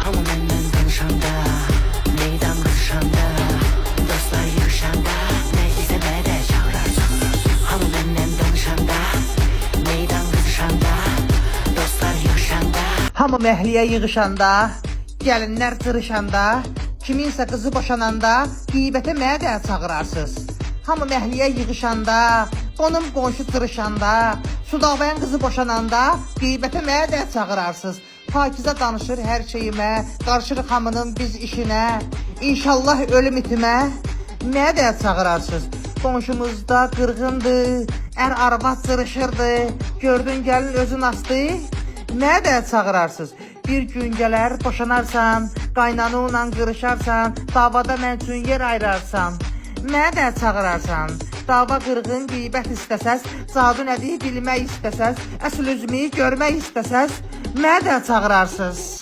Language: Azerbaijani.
Hamı məndən danışanda, meydan qızışanda, dostlar yığışanda, məclisə belə çağırarsın. Hamı məndən danışanda, meydan qızışanda, dostlar yığışanda. Hamı məhliyə yığışanda, gəlinlər cırışanda, kiminsə qızı boşananda, qeybətə mənə də çağırarsınız. Hamı məhliyə yığışanda, qonum qonşu cırışanda, Sudavayan qızı boşananda, qeybətə mənə də çağırarsınız. Pakizə danışır hər şeyimə, qarışırıq hamının biz işinə, İnşallah ölüm itimə, mənə də çağırarsınız. Qonşumuzda qırğındır, ər arvad cırışırdı, gördün gəlin özün astı, mənə də çağırarsınız. Bir gün gələr boşanarsan, qaynanınla qırışarsan, davada mən üçün yer ayırarsan, mənə də çağırarsan. Dava qırğın qeybət istəsəz, cadu nədir bilmək istəsəz, əsl üzümü görmək istəsəz, mənə də çağırarsınız.